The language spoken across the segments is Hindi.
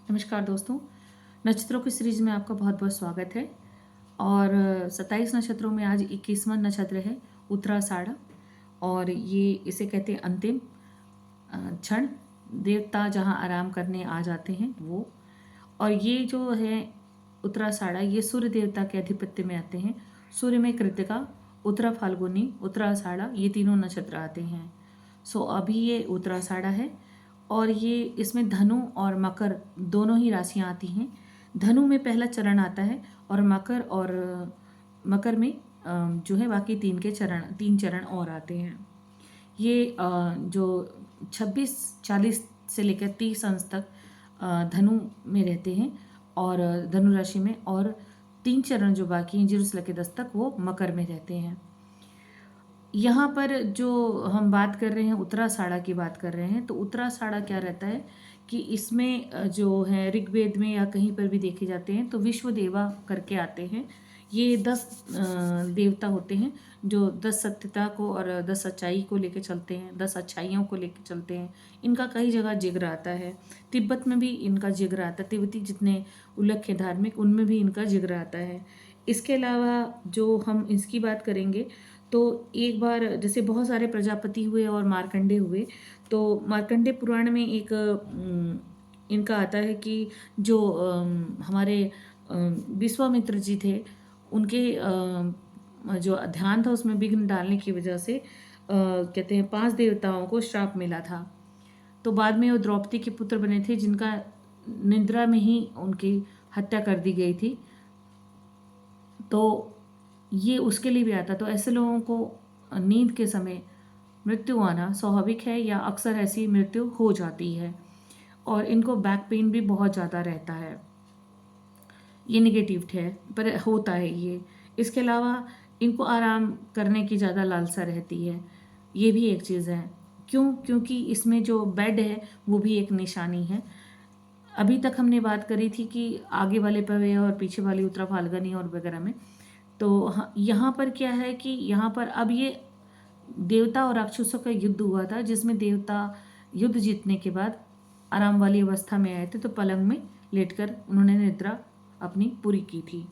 नमस्कार दोस्तों। नक्षत्रों की सीरीज में आपका बहुत बहुत स्वागत है। और 27 नक्षत्रों में आज 21वां नक्षत्र है उत्तराषाढ़। और ये इसे कहते हैं अंतिम क्षण। देवता जहाँ आराम करने आ जाते हैं वो। और ये जो है उत्तराषाढ़, ये सूर्य देवता के आधिपत्य में आते हैं। सूर्य में कृतिका, उत्तरा फाल्गुनी, उत्तराषाढ़, ये तीनों नक्षत्र आते हैं। सो अभी ये उत्तराषाढ़ है और ये इसमें धनु और मकर दोनों ही राशियाँ आती हैं। धनु में पहला चरण आता है और मकर में जो है बाकी तीन चरण और आते हैं। ये जो 26-40 से लेकर 30 अंश तक धनु में रहते हैं और धनु राशि में, और 3 चरण जो बाकी हैं 0 से लेकर 10 तक वो मकर में रहते हैं। यहाँ पर जो हम बात कर रहे हैं उत्तराषाढ़ की बात कर रहे हैं, तो उत्तराषाढ़ क्या रहता है कि इसमें जो है ऋग्वेद में या कहीं पर भी देखे जाते हैं तो विश्व देवा करके आते हैं। ये 10 देवता होते हैं जो 10 सत्यता को और 10 सच्चाई को लेकर चलते हैं, 10 अच्छाइयों को लेकर चलते हैं। इनका कई जगह जिक्र आता है। तिब्बत में भी इनका जिक्र आता है। तिब्बती जितने उल्लेख हैं धार्मिक, उनमें भी इनका जिक्र आता है। इसके अलावा जो हम इसकी बात करेंगे तो एक बार जैसे बहुत सारे प्रजापति हुए और मार्कंडे हुए, तो मार्कंडे पुराण में एक इनका आता है कि जो हमारे विश्वामित्र जी थे, उनके जो ध्यान था उसमें विघ्न डालने की वजह से कहते हैं 5 देवताओं को श्राप मिला था। तो बाद में वो द्रौपदी के पुत्र बने थे जिनका निद्रा में ही उनकी हत्या कर दी गई थी। तो ये उसके लिए भी आता। तो ऐसे लोगों को नींद के समय मृत्यु आना स्वाभाविक है या अक्सर ऐसी मृत्यु हो जाती है। और इनको बैक पेन भी बहुत ज़्यादा रहता है। ये निगेटिव है पर होता है ये। इसके अलावा इनको आराम करने की ज़्यादा लालसा रहती है। ये भी एक चीज़ है। क्यों? क्योंकि इसमें जो बेड है वो भी एक निशानी है। अभी तक हमने बात करी थी कि आगे वाले पवे और पीछे वाली उत्तरा फाल्गुनी और वगैरह में। तो यहाँ पर क्या है कि यहाँ पर अब ये देवता और राक्षसों का युद्ध हुआ था, जिसमें देवता युद्ध जीतने के बाद आराम वाली अवस्था में आए थे, तो पलंग में लेटकर उन्होंने निद्रा अपनी पूरी की थी।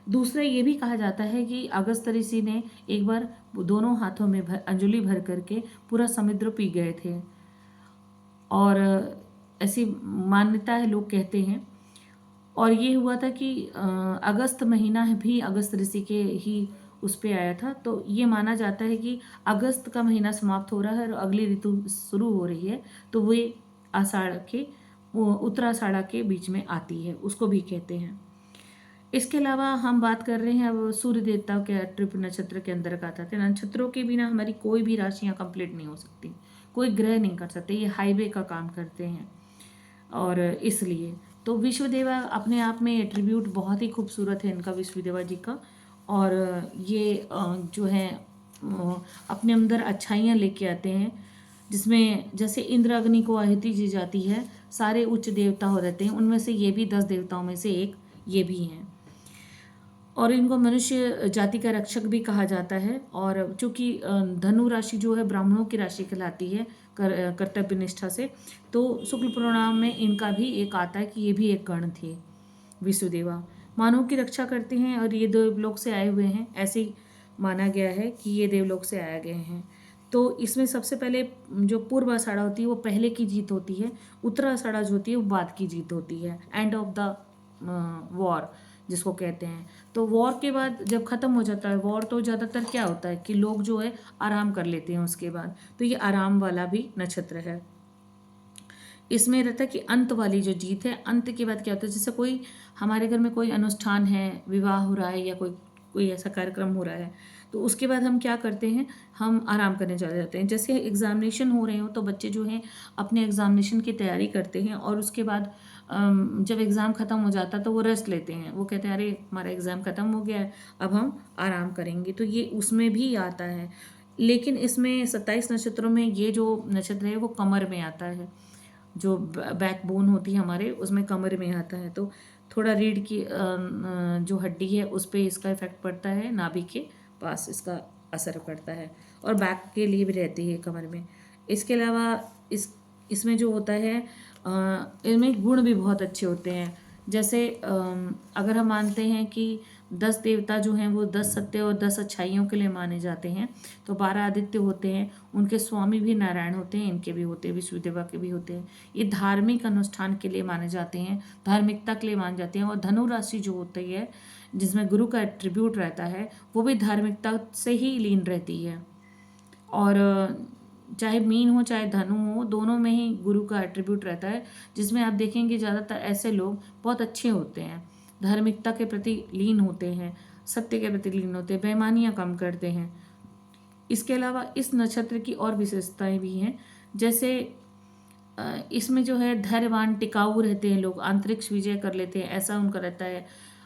दूसरा ये भी कहा जाता है कि अगस्त ऋषि ने एक बार दोनों हाथों में अंजलि भर करके पूरा समुद्र पी गए थे। और ऐसी मान्यता है, लोग कहते हैं। और ये हुआ था कि अगस्त महीना भी अगस्त ऋषि के ही उस पे आया था। तो ये माना जाता है कि अगस्त का महीना समाप्त हो रहा है और अगली ऋतु शुरू हो रही है, तो वे उत्तराषाढ़ के बीच में आती है, उसको भी कहते हैं। इसके अलावा हम बात कर रहे हैं अब सूर्य देवता के ट्रिप नक्षत्र के अंतर्गत आते हैं। नक्षत्रों के बिना हमारी कोई भी राशियाँ कंप्लीट नहीं हो सकती, कोई ग्रह नहीं कर सकते। ये हाईवे का काम करते हैं। और इसलिए तो विश्वदेवा अपने आप में एट्रीब्यूट बहुत ही खूबसूरत है इनका, विश्वदेवा जी का। और ये जो है अपने अंदर अच्छाइयाँ लेके आते हैं, जिसमें जैसे इंद्र अग्नि को आहुति दी जाती है, सारे उच्च देवता हो रहते हैं, उनमें से ये भी 10 देवताओं में से एक ये भी हैं। और इनको मनुष्य जाति का रक्षक भी कहा जाता है। और चूँकि धनु राशि जो है ब्राह्मणों की राशि कहलाती है कर्तव्य निष्ठा से, तो शुक्ल पुराण में इनका भी एक आता है कि ये भी एक गण थे विश्वदेवा। मानव की रक्षा करते हैं और ये देवलोक से आए हुए हैं, ऐसे ही माना गया है कि ये देवलोक से आए गए हैं। तो इसमें सबसे पहले जो पूर्व आषाढ़ होती है वो पहले की जीत होती है, उत्तराषाढ़ जो होती है वो बाद की जीत होती है, एंड ऑफ द वॉर जिसको कहते हैं। तो वॉर के बाद जब ख़त्म हो जाता है वॉर, तो ज़्यादातर क्या होता है कि लोग जो है आराम कर लेते हैं उसके बाद। तो ये आराम वाला भी नक्षत्र है। इसमें रहता है कि अंत वाली जो जीत है, अंत के बाद क्या होता है, जैसे कोई हमारे घर में कोई अनुष्ठान है, विवाह हो रहा है या कोई कोई ऐसा कार्यक्रम हो रहा है, तो उसके बाद हम क्या करते हैं, हम आराम करने चले जाते हैं। जैसे एग्जामिनेशन हो रहे हो तो बच्चे जो हैं अपने एग्जामिनेशन की तैयारी करते हैं, और उसके बाद जब एग्ज़ाम ख़त्म हो जाता है तो वो रेस्ट लेते हैं। वो कहते हैं अरे हमारा एग्ज़ाम ख़त्म हो गया है, अब हम आराम करेंगे। तो ये उसमें भी आता है। लेकिन इसमें 27 नक्षत्रों में ये जो नक्षत्र है वो कमर में आता है। जो बैकबोन होती है हमारे, उसमें कमर में आता है। तो थोड़ा रीढ़ की जो हड्डी है उस पर इसका इफेक्ट पड़ता है, नाभि के पास इसका असर पड़ता है, और बैक के लिए भी रहती है कमर में। इसके अलावा इसमें जो होता है इनमें गुण भी बहुत अच्छे होते हैं। जैसे अगर हम मानते हैं कि 10 देवता जो हैं वो 10 सत्य और 10 अच्छाइयों के लिए माने जाते हैं, तो 12 आदित्य होते हैं, उनके स्वामी भी नारायण होते हैं, इनके भी होते हैं, विष्णुदेवा के भी होते हैं। ये धार्मिक अनुष्ठान के लिए माने जाते हैं, धार्मिकता के लिए माने जाते हैं। और धनु राशि जो होती है जिसमें गुरु का एट्रीब्यूट रहता है, वो भी धार्मिकता से ही लीन रहती है। और चाहे मीन हो चाहे धनु हो, दोनों में ही गुरु का एट्रीब्यूट रहता है, जिसमें आप देखेंगे ज़्यादातर ऐसे लोग बहुत अच्छे होते हैं, धार्मिकता के प्रति लीन होते हैं, सत्य के प्रति लीन होते हैं, बेईमानियाँ कम करते हैं। इसके अलावा इस नक्षत्र की और विशेषताएं भी हैं। जैसे इसमें जो है धैर्यवान टिकाऊ रहते हैं लोग, अंतरिक्ष विजय कर लेते हैं, ऐसा उनका रहता है।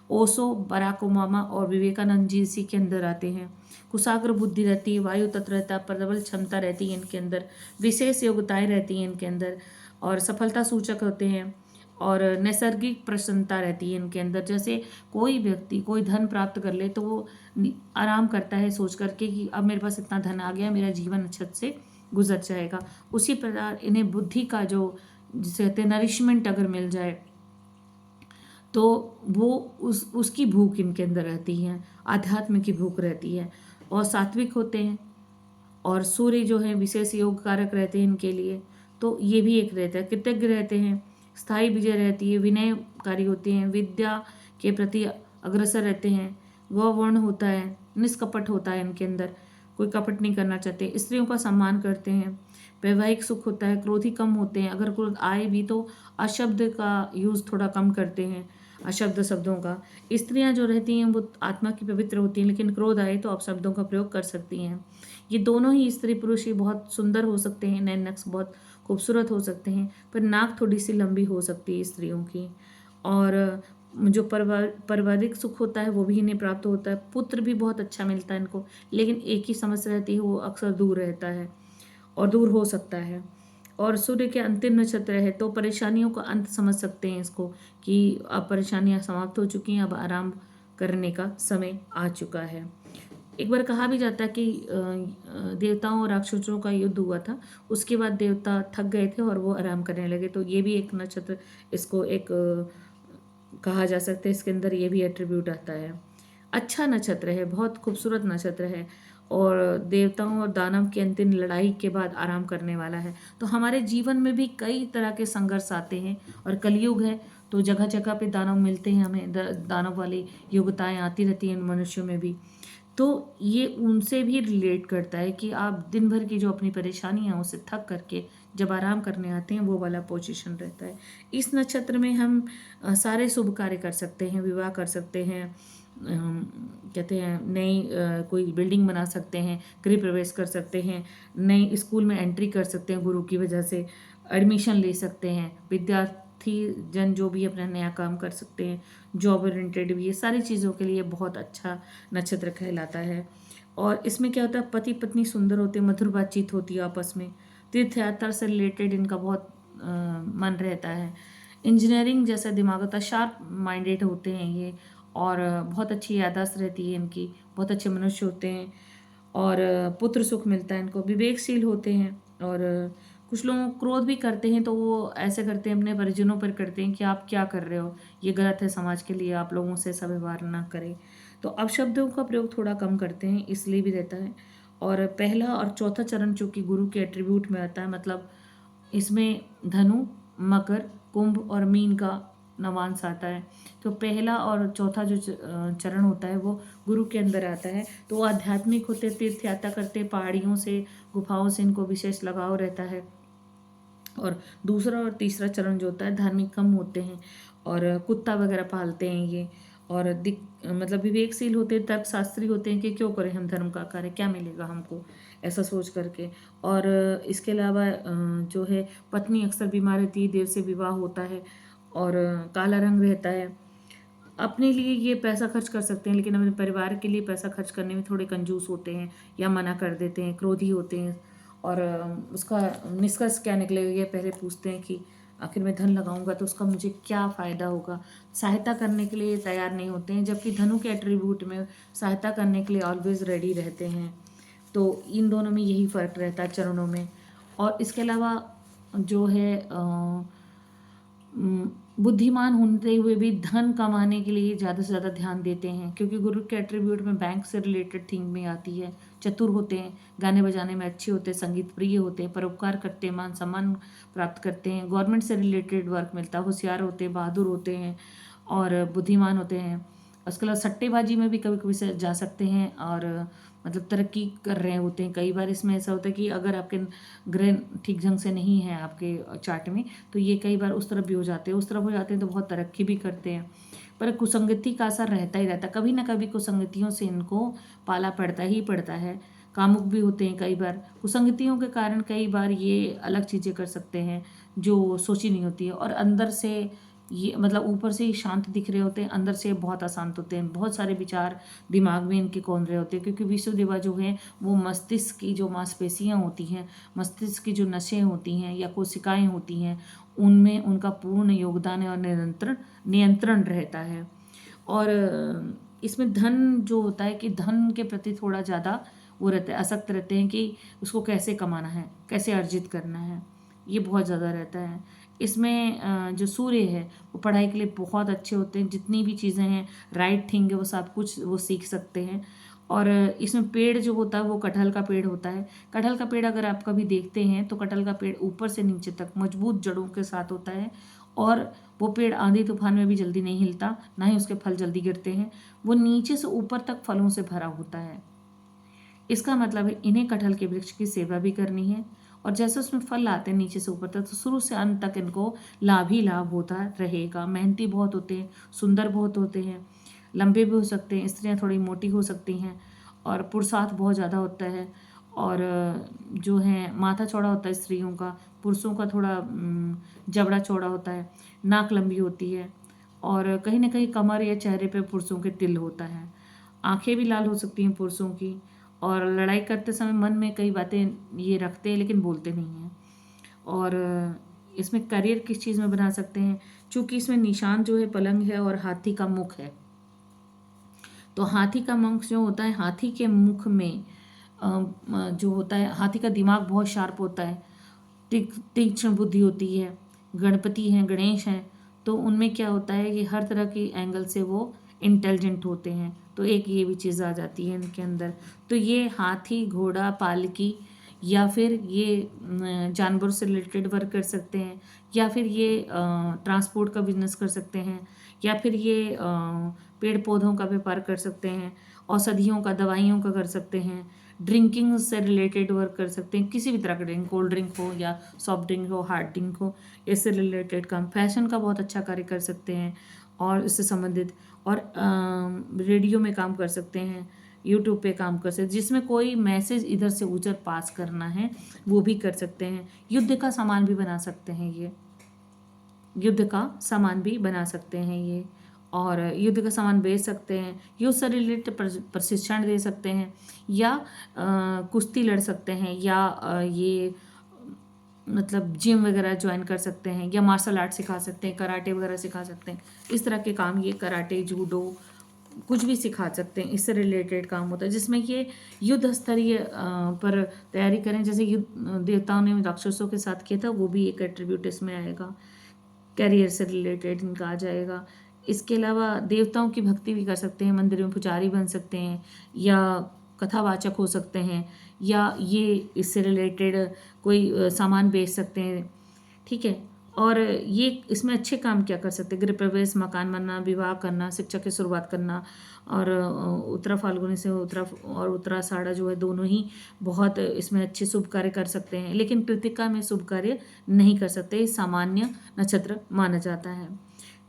ओशो, बराक ओबामा और विवेकानंद जी इसी के अंदर आते हैं। कुशाग्र बुद्धि रहती है, वायु तत्व रहता है, प्रबल क्षमता रहती है इनके अंदर, विशेष योग्यताएं रहती हैं इनके अंदर, और सफलता सूचक होते हैं, और नैसर्गिक प्रसन्नता रहती है इनके अंदर। जैसे कोई व्यक्ति कोई धन प्राप्त कर ले तो वो आराम करता है सोच करके कि अब मेरे पास इतना धन आ गया, मेरा जीवन अच्छे से गुजर जाएगा। उसी प्रकार इन्हें बुद्धि का जो जिसे कहते हैं नरिशमेंट अगर मिल जाए तो वो उसकी भूख इनके अंदर रहती है, आध्यात्म की भूख रहती है। और सात्विक होते हैं, और सूर्य जो है विशेष योग कारक रहते हैं इनके लिए, तो ये भी एक रहता है। कृतज्ञ रहते हैं, स्थायी विजय रहती है, विनयकारी होते हैं, विद्या के प्रति अग्रसर रहते हैं, गौवर्ण होता है, निष्कपट होता है इनके अंदर, कोई कपट नहीं करना चाहते, स्त्रियों का सम्मान करते हैं, वैवाहिक सुख होता है, क्रोधी कम होते हैं, अगर क्रोध आए भी तो अशब्द का यूज़ थोड़ा कम करते हैं, अशब्द शब्दों का। स्त्रियां जो रहती हैं वो आत्मा की पवित्र होती हैं, लेकिन क्रोध आए तो अपशब्दों का प्रयोग कर सकती हैं। ये दोनों ही स्त्री पुरुष ही बहुत सुंदर हो सकते हैं, नैन नक्श बहुत खूबसूरत हो सकते हैं, पर नाक थोड़ी सी लंबी हो सकती है स्त्रियों की। और जो पारिवारिक सुख होता है वो भी इन्हें प्राप्त होता है, पुत्र भी बहुत अच्छा मिलता है इनको, लेकिन एक ही समस्या रहती है, वो अक्सर दूर रहता है और दूर हो सकता है। और सूर्य के अंतिम नक्षत्र है तो परेशानियों का अंत समझ सकते हैं इसको, कि अब परेशानियां समाप्त हो चुकी हैं, अब आराम करने का समय आ चुका है। एक बार कहा भी जाता है कि देवताओं और राक्षसों का युद्ध हुआ था, उसके बाद देवता थक गए थे और वो आराम करने लगे, तो ये भी एक नक्षत्र इसको एक कहा जा सकता है, इसके अंदर ये भी एट्रीब्यूट आता है। अच्छा नक्षत्र है, बहुत खूबसूरत नक्षत्र है, और देवताओं और दानव की अंतिम लड़ाई के बाद आराम करने वाला है। तो हमारे जीवन में भी कई तरह के संघर्ष आते हैं, और कलयुग है तो जगह जगह पे दानव मिलते हैं हमें, दानव वाली योग्यताएं आती रहती हैं मनुष्यों में भी। तो ये उनसे भी रिलेट करता है कि आप दिन भर की जो अपनी परेशानियां उससे थक करके जब आराम करने आते हैं, वो वाला पोजीशन रहता है। इस नक्षत्र में हम सारे शुभ कार्य कर सकते हैं, विवाह कर सकते हैं, कहते हैं नई कोई बिल्डिंग बना सकते हैं, गृह प्रवेश कर सकते हैं, नई स्कूल में एंट्री कर सकते हैं, गुरु की वजह से एडमिशन ले सकते हैं, विद्यार्थी जन जो भी अपना नया काम कर सकते हैं, जॉब ओरिएंटेड भी, ये सारी चीज़ों के लिए बहुत अच्छा नक्षत्र कहलाता है। और इसमें क्या होता है, पति पत्नी सुंदर होते हैं, मधुर बातचीत होती है आपस में, तीर्थ यात्रा से रिलेटेड इनका बहुत मन रहता है, इंजीनियरिंग जैसा दिमाग होता है, शार्प माइंडेड होते हैं ये, और बहुत अच्छी याददाश्त रहती है इनकी, बहुत अच्छे मनुष्य होते हैं, और पुत्र सुख मिलता है इनको, विवेकशील होते हैं। और कुछ लोग क्रोध भी करते हैं तो वो ऐसे करते हैं, अपने परिजनों पर करते हैं कि आप क्या कर रहे हो, ये गलत है समाज के लिए, आप लोगों से ऐसा व्यवहार ना करें, तो अपशब्दों का प्रयोग थोड़ा कम करते हैं, इसलिए भी रहता है। और पहला और चौथा चरण जो कि गुरु के एट्रीब्यूट में आता है, मतलब इसमें धनु, मकर, कुंभ और मीन का नवांश आता है, तो पहला और चौथा जो चरण होता है वो गुरु के अंदर आता है। तो वो आध्यात्मिक होते, तीर्थ यात्रा करते, पहाड़ियों से गुफाओं से इनको विशेष लगाव रहता है। और दूसरा और तीसरा चरण जो होता है धार्मिक कम होते हैं, और कुत्ता वगैरह पालते हैं ये, और मतलब विवेकशील होते हैं, तर्कशास्त्री होते हैं कि क्यों करें हम धर्म का कार्य, क्या मिलेगा हमको, ऐसा सोच करके। और इसके अलावा जो है पत्नी अक्सर बीमार रहती है, देर से विवाह होता है, और काला रंग रहता है। अपने लिए ये पैसा खर्च कर सकते हैं, लेकिन अपने परिवार के लिए पैसा खर्च करने में थोड़े कंजूस होते हैं, या मना कर देते हैं, क्रोधी होते हैं। और उसका निष्कर्ष क्या निकलेगा ये पहले पूछते हैं कि आखिर मैं धन लगाऊंगा तो उसका मुझे क्या फ़ायदा होगा, सहायता करने के लिए तैयार नहीं होते हैं, जबकि धनु के एट्रीब्यूट में सहायता करने के लिए ऑलवेज रेडी रहते हैं। तो इन दोनों में यही फ़र्क रहता है चरणों में। और इसके अलावा जो है बुद्धिमान होते हुए भी धन कमाने के लिए ज़्यादा से ज़्यादा ध्यान देते हैं, क्योंकि गुरु के एट्रीब्यूट में बैंक से रिलेटेड थिंग में आती है। चतुर होते हैं, गाने बजाने में अच्छे होते हैं, संगीत प्रिय होते हैं, परोपकार करते हैं, मान सम्मान प्राप्त करते हैं, गवर्नमेंट से रिलेटेड वर्क मिलता है, होशियार होते हैं, बहादुर होते हैं और बुद्धिमान होते हैं। उसके अलावा सट्टेबाजी में भी कभी कभी से जा सकते हैं और मतलब तरक्की कर रहे होते हैं। कई बार इसमें ऐसा होता है कि अगर आपके ग्रह ठीक ढंग से नहीं है आपके चार्ट में, तो ये कई बार उस तरफ भी हो जाते हैं, उस तरफ हो जाते हैं तो बहुत तरक्की भी करते हैं। पर कुसंगति का असर रहता ही रहता है, कभी ना कभी कुसंगतियों से इनको पाला पड़ता ही पड़ता है। कामुक भी होते हैं कई बार, कुसंगतियों के कारण कई बार ये अलग चीज़ें कर सकते हैं जो सोची नहीं होती है, और अंदर से ये मतलब ऊपर से ही शांत दिख रहे होते हैं, अंदर से बहुत अशांत होते हैं। बहुत सारे विचार दिमाग में इनके कौन रहे होते हैं, क्योंकि विश्वदेवा जो है वो मस्तिष्क की जो मांसपेशियाँ होती हैं, मस्तिष्क की जो नसें होती हैं या कोशिकाएं होती हैं, उनमें उनका पूर्ण योगदान है और नियंत्रण नियंत्रण रहता है। और इसमें धन जो होता है कि धन के प्रति थोड़ा ज़्यादा वो रहते हैं, आसक्त रहते हैं कि उसको कैसे कमाना है, कैसे अर्जित करना है, ये बहुत ज़्यादा रहता है। इसमें जो सूर्य है वो पढ़ाई के लिए बहुत अच्छे होते हैं, जितनी भी चीज़ें हैं राइट थिंग है वो सब कुछ वो सीख सकते हैं। और इसमें पेड़ जो होता है वो कटहल का पेड़ होता है। कटहल का पेड़ अगर आप कभी देखते हैं तो कटहल का पेड़ ऊपर से नीचे तक मजबूत जड़ों के साथ होता है, और वो पेड़ आंधी तूफान में भी जल्दी नहीं हिलता, ना ही उसके फल जल्दी गिरते हैं। वो नीचे से ऊपर तक फलों से भरा होता है। इसका मतलब है इन्हें कटहल के वृक्ष की सेवा भी करनी है, और जैसे उसमें फल आते हैं नीचे से ऊपर तक, तो शुरू से अंत तक इनको लाभ ही लाभ होता रहेगा। मेहनती बहुत होते हैं, सुंदर बहुत होते हैं, लंबे भी हो सकते हैं, स्त्रियां थोड़ी मोटी हो सकती हैं, और पुरुषार्थ बहुत ज़्यादा होता है। और जो है माथा चौड़ा होता है स्त्रियों का, पुरुषों का थोड़ा जबड़ा चौड़ा होता है, नाक लंबी होती है, और कहीं ना कहीं कमर या चेहरे पे पुरुषों के तिल होता है। आंखें भी लाल हो सकती हैं पुरुषों की, और लड़ाई करते समय मन में कई बातें ये रखते हैं लेकिन बोलते नहीं हैं। और इसमें करियर किस चीज़ में बना सकते हैं, चूँकि इसमें निशान जो है पलंग है और हाथी का मुख है। तो हाथी का मुख जो होता है, हाथी के मुख में जो होता है, हाथी का दिमाग बहुत शार्प होता है, तीक्ष्ण बुद्धि होती है। गणपति हैं, गणेश हैं, तो उनमें क्या होता है कि हर तरह की एंगल से वो इंटेलिजेंट होते हैं, तो एक ये भी चीज़ आ जाती है इनके अंदर। तो ये हाथी, घोड़ा, पालकी, या फिर ये जानवरों से रिलेटेड वर्क कर सकते हैं, या फिर ये ट्रांसपोर्ट का बिजनेस कर सकते हैं, या फिर ये पेड़ पौधों का व्यापार कर सकते हैं, औषधियों का, दवाइयों का कर सकते हैं, ड्रिंकिंग से रिलेटेड वर्क कर सकते हैं, किसी भी तरह का ड्रिंक, कोल्ड ड्रिंक हो या सॉफ्ट ड्रिंक हो, हार्ड ड्रिंक हो, इससे रिलेटेड काम, फैशन का बहुत अच्छा कार्य कर सकते हैं और इससे संबंधित, और रेडियो में काम कर सकते हैं, यूट्यूब पे काम कर सकते हैं, जिसमें कोई मैसेज इधर से उधर पास करना है वो भी कर सकते हैं। युद्ध का सामान भी बना सकते हैं ये, युद्ध का सामान भी बना सकते हैं ये, और युद्ध का सामान बेच सकते हैं, युद्ध से रिलेटेड प्रशिक्षण दे सकते हैं, या कुश्ती लड़ सकते हैं, या ये मतलब जिम वगैरह ज्वाइन कर सकते हैं, या मार्शल आर्ट सिखा सकते हैं, कराटे वगैरह सिखा सकते हैं। इस तरह के काम ये कराटे, जूडो, कुछ भी सिखा सकते हैं, इससे रिलेटेड काम होता है, जिसमें ये युद्ध स्तरीय पर तैयारी करें, जैसे युद्ध देवताओं ने राक्षसों के साथ किया था, वो भी एक एट्रीब्यूट इसमें आएगा। कैरियर से रिलेटेड इनका आ जाएगा। इसके अलावा देवताओं की भक्ति भी कर सकते हैं, मंदिर में पुजारी बन सकते हैं, या कथावाचक हो सकते हैं, या ये इससे रिलेटेड कोई सामान बेच सकते हैं, ठीक है। और ये इसमें अच्छे काम क्या कर सकते हैं, गृह प्रवेश, मकान बनना, विवाह करना, शिक्षा की शुरुआत करना, और उत्तरा फाल्गुनी से उत्तराषाढ़ा जो है, दोनों ही बहुत इसमें अच्छे शुभ कार्य कर सकते हैं, लेकिन कृतिका में शुभ कार्य नहीं कर सकते, सामान्य नक्षत्र माना जाता है।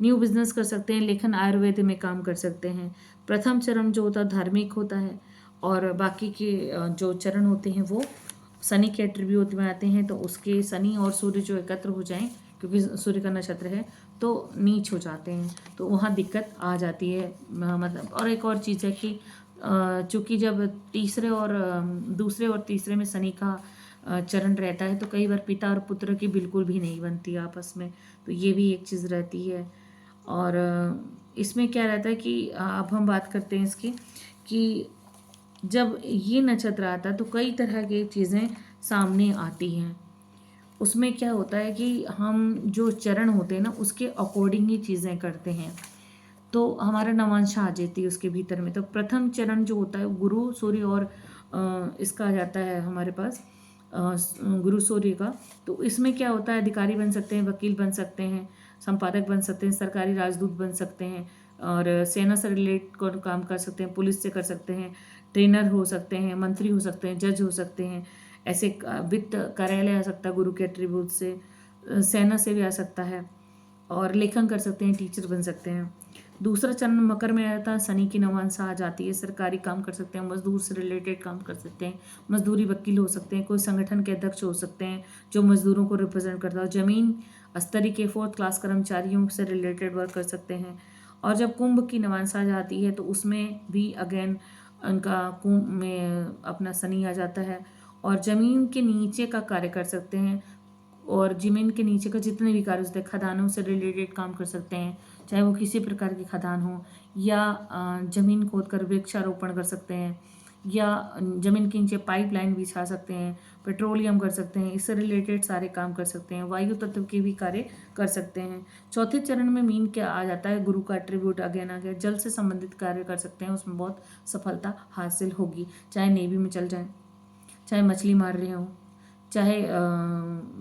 न्यू बिजनेस कर सकते हैं, लेखन, आयुर्वेद में काम कर सकते हैं। प्रथम चरण जो होता है धार्मिक होता है, और बाकी के जो चरण होते हैं वो शनि के एट्रीब्यूट में आते हैं, तो उसके शनि और सूर्य जो एकत्र हो जाएं, क्योंकि सूर्य का नक्षत्र है, तो नीच हो जाते हैं, तो वहाँ दिक्कत आ जाती है। मतलब और एक और चीज़ है कि चूँकि जब दूसरे और तीसरे में शनि का चरण रहता है, तो कई बार पिता और पुत्र की बिल्कुल भी नहीं बनती आपस में, तो ये भी एक चीज़ रहती है। और इसमें क्या रहता है कि अब हम बात करते हैं इसकी, कि जब ये नक्षत्र आता है तो कई तरह की चीज़ें सामने आती हैं। उसमें क्या होता है कि हम जो चरण होते हैं ना उसके अकॉर्डिंग ही चीज़ें करते हैं, तो हमारा नवांशा आ जाती है उसके भीतर में। तो प्रथम चरण जो होता है गुरु सूर्य और इसका आ जाता है हमारे पास गुरु सूर्य का। तो इसमें क्या होता है, अधिकारी बन सकते हैं, वकील बन सकते हैं, संपादक बन सकते हैं, सरकारी राजदूत बन सकते हैं, और सेना से रिलेट कर काम कर सकते हैं, पुलिस से कर सकते हैं, ट्रेनर हो सकते हैं, मंत्री हो सकते हैं, जज हो सकते हैं। ऐसे वित्त कार्यालय आ सकता है गुरु के एट्रीब्यूट से, सेना से भी आ सकता है, और लेखन कर सकते हैं, टीचर बन सकते हैं। दूसरा चरण मकर में आता है, शनि की नवांशा आ जाती है, सरकारी काम कर सकते हैं, मजदूर से रिलेटेड काम कर सकते हैं, मजदूरी वकील हो सकते हैं, कोई संगठन के अध्यक्ष हो सकते हैं जो मजदूरों को रिप्रेजेंट करता हो, जमीन स्तरीय के 4th क्लास कर्मचारियों से रिलेटेड वर्क कर सकते हैं। और जब कुंभ की नवांशा जाती है तो उसमें भी अगेन उनका कुंभ में अपना शनि आ जाता है, और जमीन के नीचे का कार्य कर सकते हैं, और जमीन के नीचे का जितने भी कार्य होते हैं, खदानों से रिलेटेड काम कर सकते हैं, चाहे वो किसी प्रकार की खदान हो, या जमीन खोद कर वृक्षारोपण कर सकते हैं, या जमीन के नीचे पाइपलाइन बिछा सकते हैं, पेट्रोलियम कर सकते हैं, इससे रिलेटेड सारे काम कर सकते हैं, वायु तत्व के भी कार्य कर सकते हैं। चौथे चरण में मीन क्या आ जाता है, गुरु का एट्रीब्यूट अगेन आ गया, जल से संबंधित कार्य कर सकते हैं, उसमें बहुत सफलता हासिल होगी, चाहे नेवी में चल जाए, चाहे मछली मार रहे हों, चाहे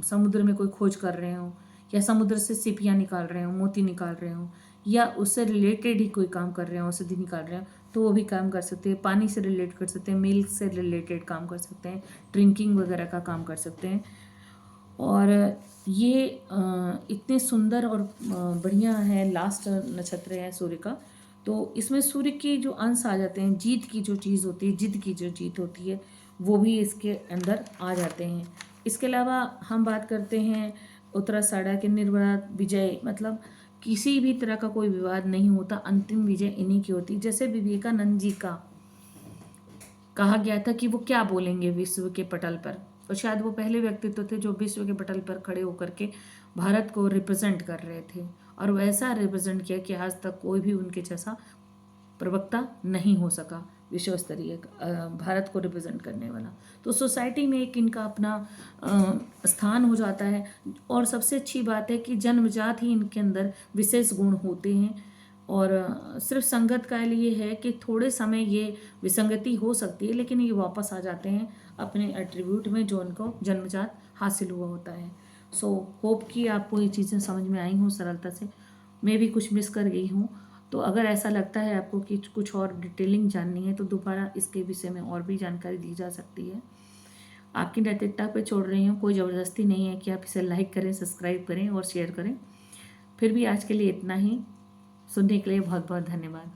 समुद्र में कोई खोज कर रहे हों, या समुद्र से सीपियाँ निकाल रहे हों, मोती निकाल रहे हों, या उससे रिलेटेड ही कोई काम कर रहे हों, औषधि निकाल रहे हों, तो वो भी काम कर सकते हैं। पानी से रिलेट कर सकते हैं, मिल्क से रिलेटेड काम कर सकते हैं, ड्रिंकिंग वगैरह का काम कर सकते हैं। और ये इतने सुंदर और बढ़िया है, लास्ट नक्षत्र है सूर्य का। तो इसमें सूर्य के जो अंश आ जाते हैं, जीत की जो चीज़ होती है, जिद की जो जीत होती है, वो भी इसके अंदर आ जाते हैं। इसके अलावा हम बात करते हैं उत्तराषाढ़ा के निर्विवाद विजय, मतलब किसी भी तरह का कोई विवाद नहीं होता, अंतिम विजय इन्हीं की होती है। जैसे विवेकानंद जी का कहा गया था कि वो क्या बोलेंगे विश्व के पटल पर, और शायद वो पहले व्यक्तित्व थे जो विश्व के पटल पर खड़े होकर के भारत को रिप्रेजेंट कर रहे थे, और वैसा रिप्रेजेंट किया कि आज तक कोई भी उनके जैसा प्रवक्ता नहीं हो सका विश्व स्तरीय भारत को रिप्रेजेंट करने वाला। तो सोसाइटी में एक इनका अपना स्थान हो जाता है। और सबसे अच्छी बात है कि जन्मजात ही इनके अंदर विशेष गुण होते हैं, और सिर्फ संगत का लिए है कि थोड़े समय ये विसंगति हो सकती है, लेकिन ये वापस आ जाते हैं अपने एट्रीब्यूट में जो उनको जन्मजात हासिल हुआ होता है। सो होप कि आपको ये चीज़ें समझ में आई हों सरलता से। मैं भी कुछ मिस कर गई हूँ, तो अगर ऐसा लगता है आपको कि कुछ और डिटेलिंग जाननी है तो दोबारा इसके विषय में और भी जानकारी दी जा सकती है। आपकी नैतिकता पे छोड़ रही हूँ, कोई ज़बरदस्ती नहीं है कि आप इसे लाइक करें, सब्सक्राइब करें और शेयर करें। फिर भी आज के लिए इतना ही। सुनने के लिए बहुत बहुत धन्यवाद।